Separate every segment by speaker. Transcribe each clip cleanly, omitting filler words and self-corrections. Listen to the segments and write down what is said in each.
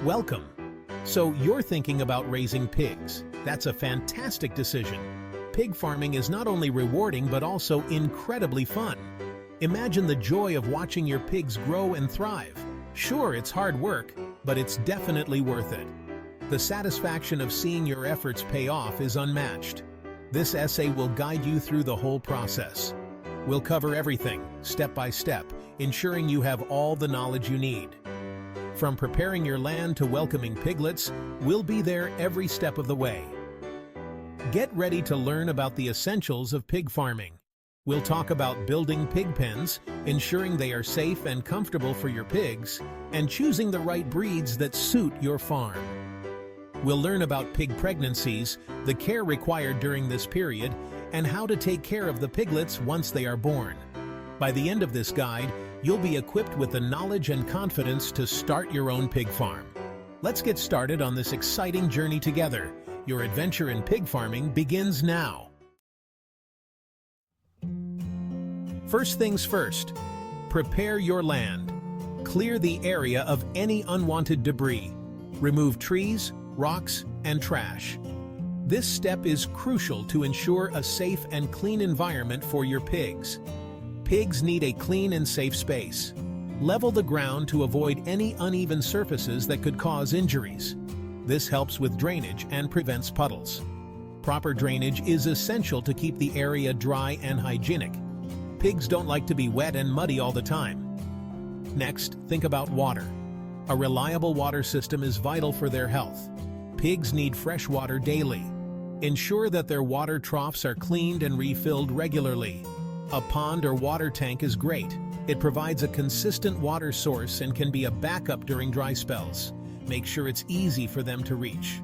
Speaker 1: Welcome! So you're thinking about raising pigs. That's a fantastic decision. Pig farming is not only rewarding but also incredibly fun. Imagine the joy of watching your pigs grow and thrive. Sure, it's hard work, but it's definitely worth it. The satisfaction of seeing your efforts pay off is unmatched. This essay will guide you through the whole process. We'll cover everything, step by step, ensuring you have all the knowledge you need. From preparing your land to welcoming piglets, we'll be there every step of the way. Get ready to learn about the essentials of pig farming. We'll talk about building pig pens, ensuring they are safe and comfortable for your pigs, and choosing the right breeds that suit your farm. We'll learn about pig pregnancies, the care required during this period, and how to take care of the piglets once they are born. By the end of this guide, you'll be equipped with the knowledge and confidence to start your own pig farm. Let's get started on this exciting journey together. Your adventure in pig farming begins now. First things first, prepare your land. Clear the area of any unwanted debris. Remove trees, rocks, and trash. This step is crucial to ensure a safe and clean environment for your pigs. Pigs need a clean and safe space. Level the ground to avoid any uneven surfaces that could cause injuries. This helps with drainage and prevents puddles. Proper drainage is essential to keep the area dry and hygienic. Pigs don't like to be wet and muddy all the time. Next, think about water. A reliable water system is vital for their health. Pigs need fresh water daily. Ensure that their water troughs are cleaned and refilled regularly. A pond or water tank is great. It provides a consistent water source and can be a backup during dry spells. Make sure it's easy for them to reach.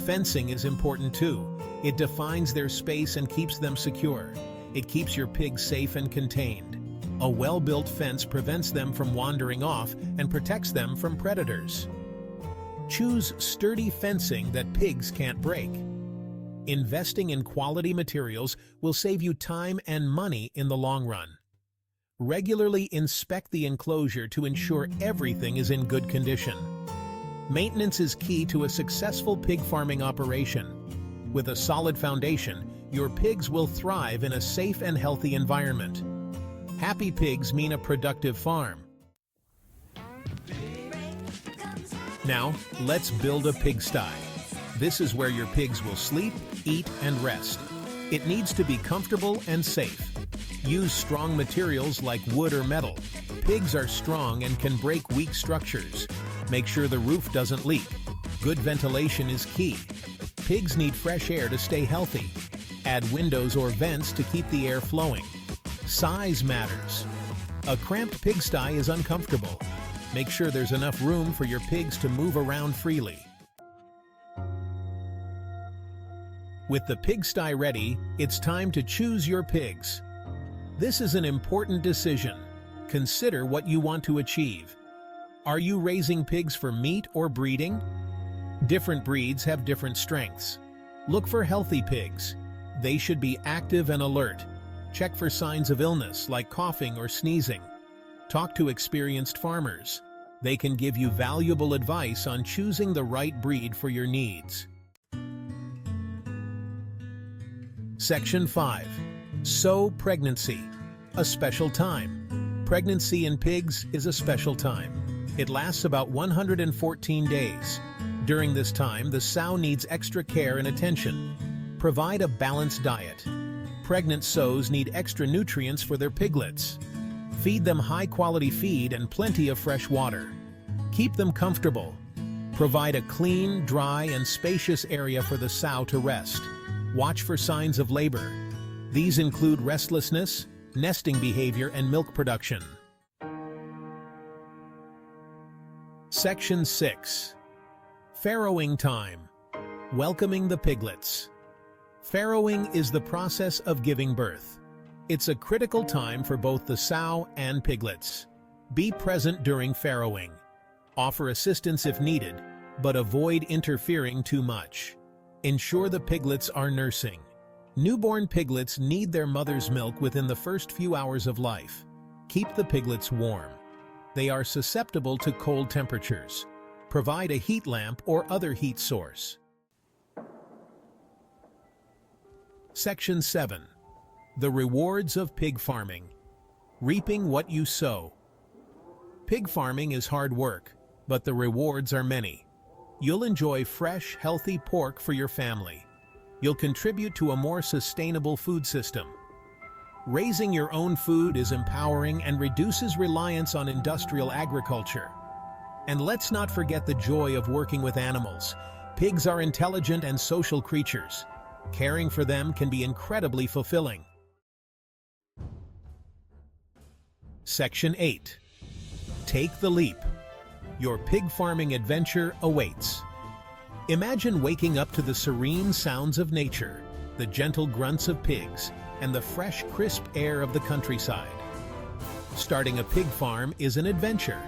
Speaker 1: Fencing is important too. It defines their space and keeps them secure. It keeps your pigs safe and contained. A well-built fence prevents them from wandering off and protects them from predators. Choose sturdy fencing that pigs can't break. Investing in quality materials will save you time and money in the long run. Regularly inspect the enclosure to ensure everything is in good condition. Maintenance is key to a successful pig farming operation. With a solid foundation, your pigs will thrive in a safe and healthy environment. Happy pigs mean a productive farm. Now, let's build a pigsty. This is where your pigs will sleep, eat, and rest. It needs to be comfortable and safe. Use strong materials like wood or metal. Pigs are strong and can break weak structures. Make sure the roof doesn't leak. Good ventilation is key. Pigs need fresh air to stay healthy. Add windows or vents to keep the air flowing. Size matters. A cramped pigsty is uncomfortable. Make sure there's enough room for your pigs to move around freely. With the pigsty ready, it's time to choose your pigs. This is an important decision. Consider what you want to achieve. Are you raising pigs for meat or breeding? Different breeds have different strengths. Look for healthy pigs. They should be active and alert. Check for signs of illness like coughing or sneezing. Talk to experienced farmers. They can give you valuable advice on choosing the right breed for your needs. Section 5. Sow pregnancy. A special time. Pregnancy in pigs is a special time. It lasts about 114 days. During this time, the sow needs extra care and attention. Provide a balanced diet. Pregnant sows need extra nutrients for their piglets. Feed them high-quality feed and plenty of fresh water. Keep them comfortable. Provide a clean, dry, and spacious area for the sow to rest. Watch for signs of labor. These include restlessness, nesting behavior, and milk production. Section 6. Farrowing time. Welcoming the piglets. Farrowing is the process of giving birth. It's a critical time for both the sow and piglets. Be present during farrowing. Offer assistance if needed, but avoid interfering too much. Ensure the piglets are nursing. Newborn piglets need their mother's milk within the first few hours of life. Keep the piglets warm. They are susceptible to cold temperatures. Provide a heat lamp or other heat source. Section 7. The rewards of pig farming. Reaping what you sow. Pig farming is hard work, but the rewards are many. You'll enjoy fresh, healthy pork for your family. You'll contribute to a more sustainable food system. Raising your own food is empowering and reduces reliance on industrial agriculture. And let's not forget the joy of working with animals. Pigs are intelligent and social creatures. Caring for them can be incredibly fulfilling. Section 8. Take the leap. Your pig farming adventure awaits. Imagine waking up to the serene sounds of nature, the gentle grunts of pigs, and the fresh, crisp air of the countryside. Starting a pig farm is an adventure.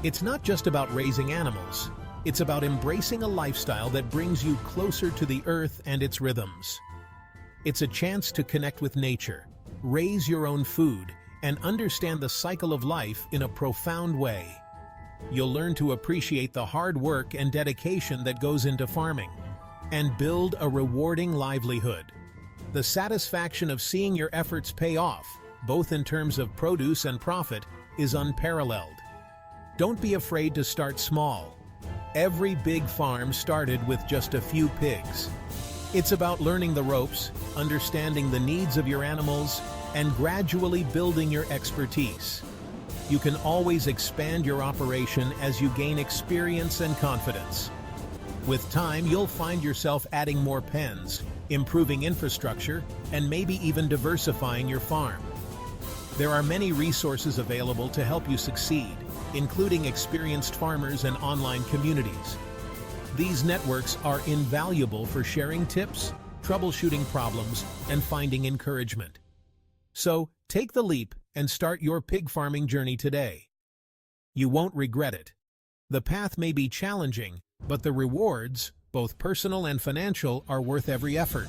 Speaker 1: It's not just about raising animals. It's about embracing a lifestyle that brings you closer to the earth and its rhythms. It's a chance to connect with nature, raise your own food, and understand the cycle of life in a profound way. You'll learn to appreciate the hard work and dedication that goes into farming, and build a rewarding livelihood. The satisfaction of seeing your efforts pay off, both in terms of produce and profit, is unparalleled. Don't be afraid to start small. Every big farm started with just a few pigs. It's about learning the ropes, understanding the needs of your animals, and gradually building your expertise. You can always expand your operation as you gain experience and confidence. With time, you'll find yourself adding more pens, improving infrastructure, and maybe even diversifying your farm. There are many resources available to help you succeed, including experienced farmers and online communities. These networks are invaluable for sharing tips, troubleshooting problems, and finding encouragement. So, take the leap and start your pig farming journey today. You won't regret it. The path may be challenging, but the rewards, both personal and financial, are worth every effort.